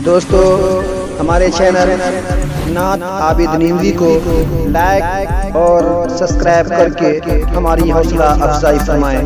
دوستو ہمارے چینل نعت عابد نیندوی کو لائک اور سبسکرائب کر کے ہماری حوصلہ افزائی فرمائیں۔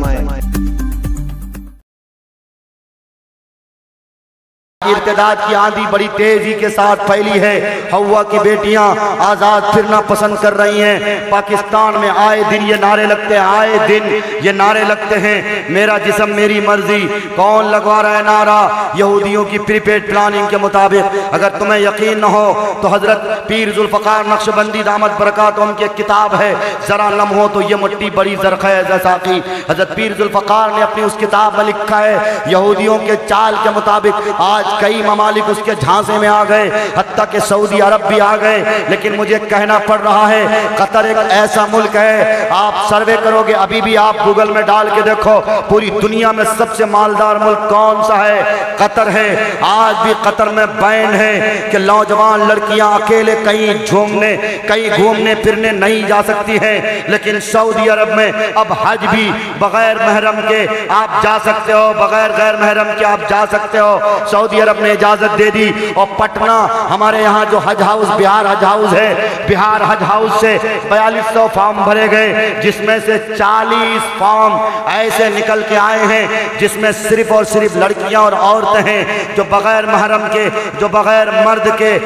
ارتداد کی آندھی بڑی تیزی کے ساتھ پھیلی ہے۔ ہوا کی بیٹیاں آزاد پھرنا پسند کر رہی ہیں۔ پاکستان میں آئے دن یہ نعرے لگتے ہیں، آئے دن یہ نعرے لگتے ہیں، میرا جسم میری مرضی۔ کون لگوا رہا ہے نعرہ؟ یہودیوں کی پری پیڈ پلاننگ کے مطابق۔ اگر تمہیں یقین نہ ہو تو حضرت پیر ذوالفقار نقشبندی دامت برکاتہم کی ایک کتاب ہے، ذرا لمحو تو یہ مٹی بڑی زرخیز ہے ساقی۔ حضرت پیر ذوالفقار نے اپنی اس کتاب میں لکھا ہے، یہودیوں کے چال کے مطابق آج کئی ممالک اس کے جھانسے میں آ گئے، حتیٰ کہ سعودی عرب بھی آ گئے۔ لیکن مجھے کہنا پڑ رہا ہے، قطر ایک ایسا ملک ہے، آپ سروے کرو گے، ابھی بھی آپ گوگل میں ڈال کے دیکھو، پوری دنیا میں سب سے مالدار ملک کون سا ہے؟ قطر ہے۔ آج بھی قطر میں بین ہے کہ نوجوان لڑکیاں اکیلے کہیں گھومنے پھرنے نہیں جا سکتی ہیں، لیکن سعودی عرب میں اب حج بھی بغیر محرم کے آپ جا سکتے ہو، بغیر غیر محرم کے آپ جا سکتے ہو۔ سعودی عرب نے اجازت دے دی۔ اور پٹنہ ہمارے یہاں جو حج ہاؤس بہار حج ہاؤس ہے، بہار حج ہاؤس سے 4200 فارم بھرے گئے، جس میں سے 40 فارم ایسے نکل کے آئے ہیں جس میں صرف اور صرف لڑکیاں اور عورتیں ہیں جو بغیر محرم کے، جو بغیر مرد کے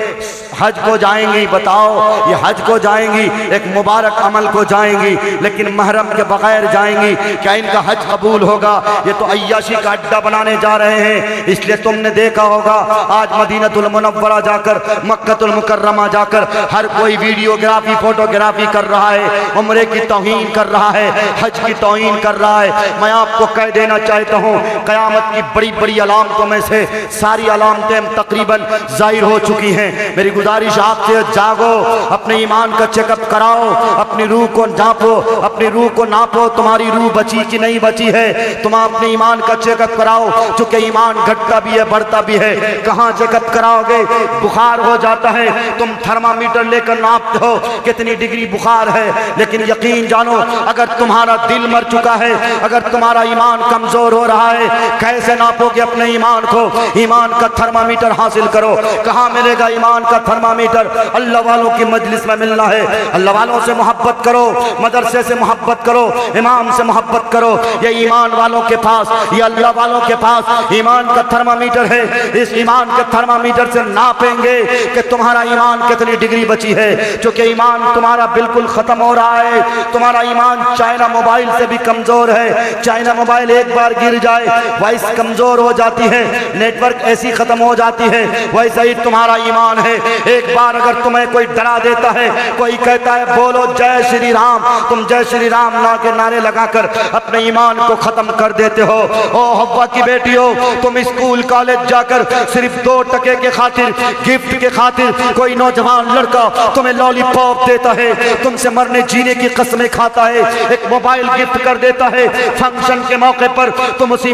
حج کو جائیں گی۔ بتاؤ، یہ حج کو جائیں گی، ایک مبارک عمل کو جائیں گی، لیکن محرم کے بغیر جائیں گی، کیا ان کا حج قبول ہوگا؟ یہ تو عیاشی کا اڈا بنانے جا رہے ہیں۔ اس لیے تم نے دیکھا ہوگا آج مدینہ المنورہ جا کر، مکہ المکرمہ جا کر ہر کوئی ویڈیوگرافی فوٹوگرافی کر رہا ہے، عمرے کی توہین کر رہا ہے، حج کی توہین کر رہا ہے۔ میں آپ کو کہہ دینا چاہتا ہوں، قیامت کی بڑی بڑی علامتوں میں سے ساری علامتیں تقریباً ظاہر ہو چکی ہیں۔ میری گزارش آپ سے، جاگو، اپنے ایمان کا چیک اپ کراؤ، اپنی روح کو ناپو، اپنی روح کو ناپو، تمہاری روح بچی کی نہیں بچی ہے۔ تم اپنے ایمان کا چیک اپ کراؤ، چونکہ ایمان گھٹتا بھی ہے بڑھتا بھی ہے۔ کہاں چیک اپ کراؤ گے؟ بخار ہو جاتا ہے، تم تھرمامیٹر لے کر ناپتے ہو کتنی ڈگری بخار ہے، لیکن یقین جانو اگر تمہارا دل مر چکا ہے، اگر تمہارا ایمان کمزور ہو رہا ہے، کیسے ناپو گے اپنے ایمان کو؟ ایمان کا تھرمامیٹر حاصل کرو۔ کہاں ملے گا ایمان کا تھرمامیٹر؟ اللہ والوں کی مجلس میں ملنا ہے۔ اللہ والوں سے محبت کرو، مدرسے سے محبت کرو، امام سے محبت کرو۔ یہ ایمان والوں کے پاس، یہ اللہ والوں کے پاس ایمان کا تھرمامیٹر ہے۔ اس ایمان کے تھرمامیٹر سے ناپیں گے کہ تمہارا ایمان کتنی ڈگری بچی ہے۔ چونکہ ایمان تمہارا بالکل ختم ہو رہا ہے، تمہارا ایمان چائنا موبائل سے بھی کمزور ہے۔ چائنا موبائل ایک بار گر جائے وائس کمزور ہو جاتی ہے، نیٹ ورک ایسی ختم ہو جاتی ہے، ویسا ہی تمہارا ایمان ہے۔ ایک بار اگر تمہیں کوئی ڈرا دیتا ہے، کوئی کہتا ہے بولو جے شری رام، تم جے شری رام نا کے نعرے لگا کر اپنے ایمان کو ختم کر دیتے ہو۔ او ہوا کی بیٹیوں، تم اسکول کالج جا کر صرف 2 ٹکے کے خاطر، گفٹ کے خاطر کوئی نوجوان لڑکا تمہیں لالی پاپ دیتا ہے، تم سے مرنے جینے کی قسمیں کھاتا ہے، ایک موبائل گفٹ کر دیتا ہے فنکشن کے موقع پر، تم اس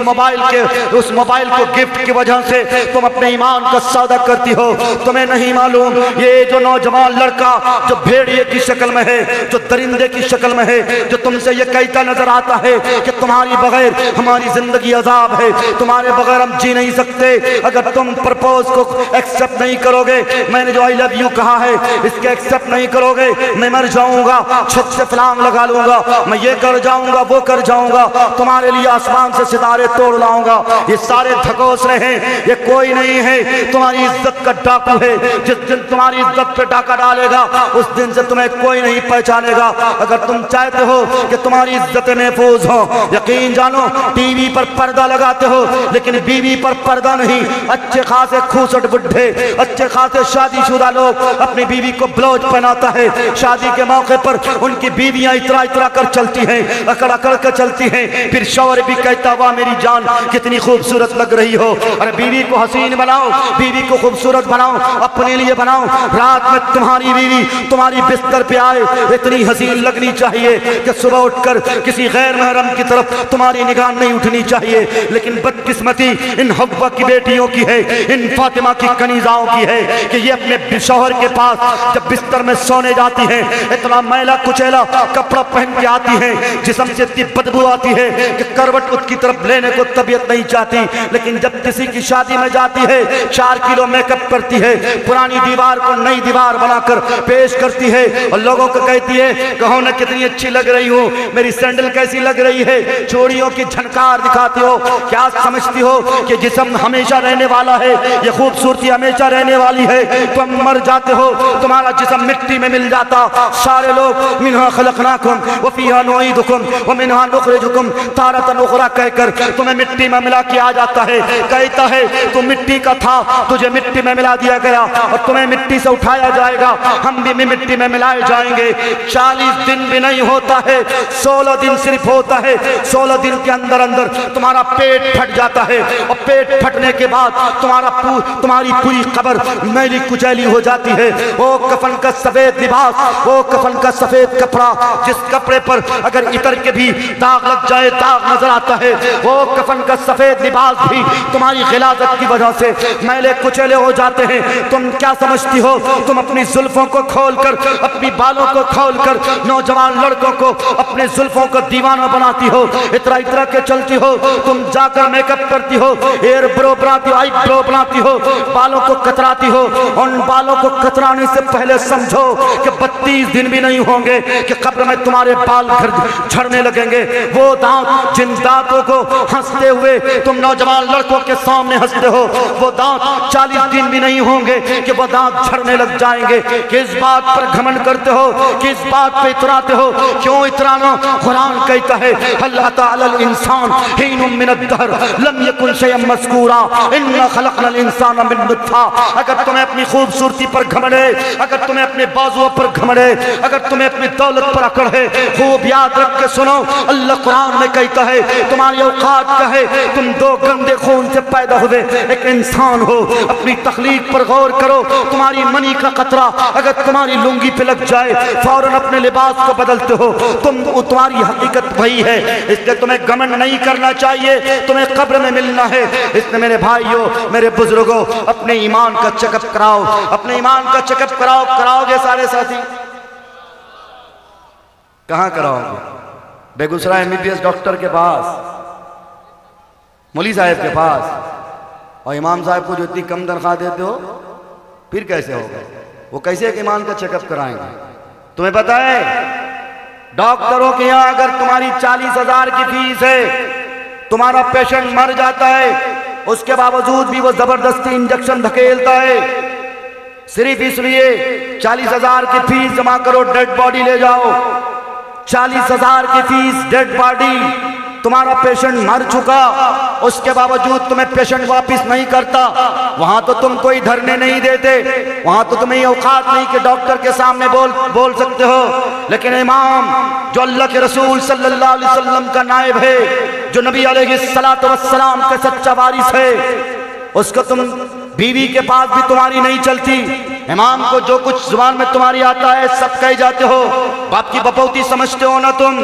موبائل کو گفٹ کی وجہ سے تم اپنے ایمان کا سودا کرتی ہو۔ تمہیں نہیں معلوم یہ جو نوجوان لڑکا جو بھیڑیے کی شکل میں ہے، جو درندے کی شکل میں ہے، جو تم سے یہ کہتا نظر آتا ہے کہ تمہاری بغیر ہماری زندگی عذاب ہے، تمہارے بغیر ہم جی نہیں سکتے، اگر تم پرپوز کو ایکسپٹ نہیں کرو گے، میں نے جو I love you کہا ہے اس کے ایکسپٹ نہیں کرو گے، میں مر جاؤں گا، چھت سے فلانگ لگا لوں گا، میں یہ کر جاؤں گا، وہ کر جاؤں گا، تمہارے لیے آسمان سے ستارے توڑ لاؤں گا۔ یہ سارے دھکوسلے ہیں، یہ کوئی نہیں ہے، تمہاری عزت کا ڈاکو ہے۔ جس دن تمہاری عزت پہ ڈاکہ ڈالے گا اس دن سے تمہیں کوئی نہیں پہچانے گا۔ اگر تم چاہتے ہو کہ تمہاری عزت محفوظ ہو، یقین جانو ٹی وی پر پردہ لگاتے ہو لیکن بیوی پر پردہ نہیں۔ اچھے خاصے کھوسٹ بڈھے، اچھے خاصے شادی شدہ لوگ اپنی بیوی کو بلوچ پہناتا ہے، شادی کے موقع پر ان کی بیویاں اترا کر چلتی ہیں، اکڑ کر چلتی ہیں، پھر شوہر بھی کہتا واہ میری جان کتنی خوبصورت لگ رہی ہو۔ اور بیوی کو حسین بناؤ، بیوی کو خوبصورت بناؤ، اپنے لیے بناؤ رات میں تمہاری بیوی تمہاری بستر پہ آئے اتنی حسین لگنی چاہیے کہ صبح اٹھ کر کسی غیر محرم کی طرف تمہاری نگاہ نہیں اٹھنی چاہیے. لیکن بدقسمتی ان حوا کی بیٹیوں کی ہے, ان فاطمہ کی کنیزاؤں کی ہے کہ یہ اپنے شوہر کے پاس جب بستر میں سونے جاتی ہیں اتنا میلا کچیلا کپڑا پہن کے آتی ہیں, جسم سے اتنی بدبو آتی ہے کہ کروٹ اس کی طرف لینے کو طبیعت نہیں چاہتی. لیکن جب کسی کی شادی میں جاتی ہے 4 کلو میک اپ کرتی ہے, پرانی دیوار کو نئی دیوار بنا کر پیش کرتی ہے اور لوگوں کو کہتی ہے کہو نہ کتنی اچھی لگ رہی ہوں, میری سینڈل کیسی لگ رہی ہے, چوڑیوں کی جھنکار دکھاتی ہو. کیا سمجھتی ہو کہ جسم ہمیشہ رہنے والا ہے, یہ خوبصورتی ہمیشہ رہنے والی ہے؟ تم مر جاتے ہو تمہارا جسم مٹی میں مل جاتا. سارے لوگ منہا خلقناکم وفیہا نعیدکم ومنہا نخرجکم تارۃ اخری کہہ کر تمہیں مٹی میں ملا کے آ جاتا ہے. کہتا ہے تو مٹی کا تھا, تجھے مٹی میں ملا دیا گیا اور تمہیں مٹی سے اٹھایا جائے گا, ہم بھی مٹی میں ملائے جائیں گے. 40 دن بھی نہیں ہوتا ہے, 16 دن صرف ہوتا ہے. 16 دن کے اندر اندر تمہارا پیٹ پھٹ جاتا ہے اور پیٹ پھٹنے کے بعد تمہاری پوری قبر میلی کچیلی ہو جاتی ہے. وہ کفن کا سفید لباس, وہ کفن کا سفید کپڑا جس کپڑے پر اگر عطر کے بھی داغ لگ جائے داغ نظر آتا ہے, وہ کفن کا سفید لباس بھی تمہاری غلاظت کی وجہ سے میلے کچیلے ہو جاتے ہیں. تم کیا سمجھتی ہو تم اپنی زلفوں کو کھول کر اپنی بالوں کو کھول کر نوجوان لڑکوں کو اپنے زلفوں کو دیوانہ بناتی ہو, اترا کے چلتی ہو, تم جا کر میک اپ کرتی ہو, ایئر برو بناتی ہو, آئی برو بناتی ہو, بالوں کو کتراتی ہو. ان بالوں کو کترانے سے پہلے سمجھو کہ 32 دن بھی نہیں ہوں گے کہ قبر میں تمہارے بال جھڑنے لگیں گے. وہ دانت جن دانتوں کو ہنستے ہوئے تم نوجوان لڑکوں کے سامنے ہنستے ہو, وہ دانت 40 دن بھی نہیں ہوں گے کہ وہ دانت جھڑنے لگ جائیں گے. کس بات پر گھمنڈ کرتے ہو, کس بات پہ اتراتے ہو, کیوں اترانا؟ قرآن کہتا ہے اللہ تعالی الانسان حین من الدہر لم یکن شیئا مذکورا انا خلقنا الانسان من نطفہ. اگر تمہیں اپنی خوبصورتی پر گھمنڈ ہے, اگر تمہیں اپنے بازوؤں پر گھمنڈ ہے, اگر تمہیں اپنی دولت پر اکڑ ہے, خوب یاد رکھ کے سنو اللہ قرآن میں کہتا ہے تمہاری اوقات کا ہے, تم 2 گندے خون سے پیدا ہوئے ایک انسان ہو. اپنی تخلیق پر غور کرو, تمہاری منی کا قطرہ اگر تمہاری لنگی پہ لگ جائے فوراً اپنے لباس کو بدلتے ہو. تمہاری حقیقت وہی ہے, اس لیے تمہیں گھمنڈ نہیں کرنا چاہیے, تمہیں قبر میں ملنا ہے. اس لیے میرے بھائیوں میرے بزرگوں اپنے ایمان کا چیک اپ کراؤ, اپنے ایمان کا چیک اپ کراؤ گے سارے ساتھی؟ کہاں کراؤ گے؟ بیگوسرائے MBBS ڈاکٹر کے پاس, مولی صاحب کے پاس, اور امام صاحب کو جو اتنی کم تنخواہ دیتے ہو پھر کیسے ہوگا؟ وہ کیسے ایک ایمان کا چیک اپ کرائیں گے؟ تمہیں پتہ ہے ڈاکٹروں کے یہاں اگر تمہاری 40,000 کی فیس ہے, تمہارا پیشنٹ مر جاتا ہے, اس کے باوجود بھی وہ زبردستی انجیکشن دھکیلتا ہے, صرف اس لیے 40,000 کی فیس جمع کرو, ڈیڈ باڈی لے جاؤ. 40,000 کی فیس, ڈیڈ باڈی, تمہارا پیشنٹ مر چکا, اس کے باوجود تمہیں پیشنٹ واپس نہیں کرتا. وہاں تو تم کوئی دھرنے نہیں دیتے, وہاں تو تمہیں یہ اوقات نہیں کہ ڈاکٹر کے سامنے بول سکتے ہو. لیکن امام جو اللہ کے رسول صلی اللہ علیہ وسلم کا نائب ہے, جو نبی علیہ السلام کا سچا وارث ہے, اس کو تم بیوی کے پاس بھی تمہاری نہیں چلتی. امام کو جو کچھ زبان میں تمہاری آتا ہے سب کہہ جاتے ہو, باپ کی بپوتی سمجھتے ہو نا تم,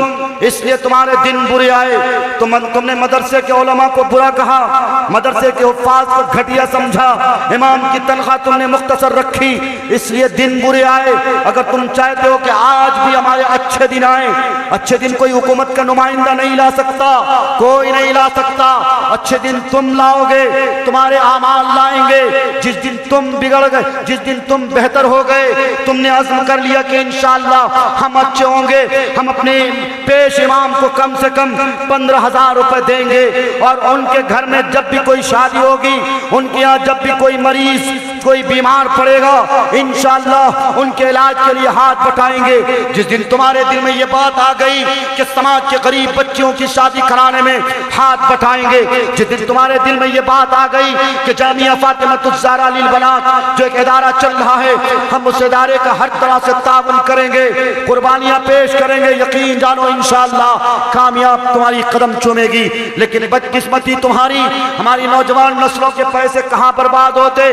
اس لیے تمہارے دن برے آئے. تم نے مدرسے کے علماء کو برا کہا, مدرسے کے حفاظ کو گھٹیا سمجھا, امام کی تنخواہ تم نے مختصر رکھی, اس لیے دن برے آئے. اگر تم چاہتے ہو کہ آج بھی ہمارے اچھے دن آئے, اچھے دن کوئی حکومت کا نمائندہ نہیں لا سکتا, کوئی نہیں لا سکتا. اچھے دن تم لاؤ گے, تمہارے اعمال لائیں گے. جس دن تم بگڑ گئے, جس دن تم بہتر ہو گئے, تم نے عزم کر لیا کہ انشاءاللہ ہم اچھے ہوں گے, ہم اپنے پیش امام کو کم سے کم 15,000 روپے دیں گے, اور ان کے گھر میں جب بھی کوئی شادی ہوگی, ان کے یہاں جب بھی کوئی مریض کوئی بیمار پڑے گا, انشاءاللہ ان کے علاج کے لیے ہاتھ بٹائیں گے. جس دن تمہارے دل میں یہ بات آ گئی کہ سماج کے غریب بچیوں کی شادی کرانے میں ہاتھ بٹائیں گے, جس دن تمہارے دل میں یہ بات آ گئی کہ جامعہ فاطمۃ الزہرا للبنات جو ایک ادارہ چل رہا ہے, ہم اس ادارے کا ہر طرح سے تعاون کریں گے, قربانیاں پیش کریں گے, یقین جانو انشاءاللہ کامیاب تمہاری قدم چومے گی. لیکن بدقسمتی تمہاری, ہماری نوجوان نسلوں کے پیسے کہاں برباد ہوتے.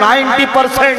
90%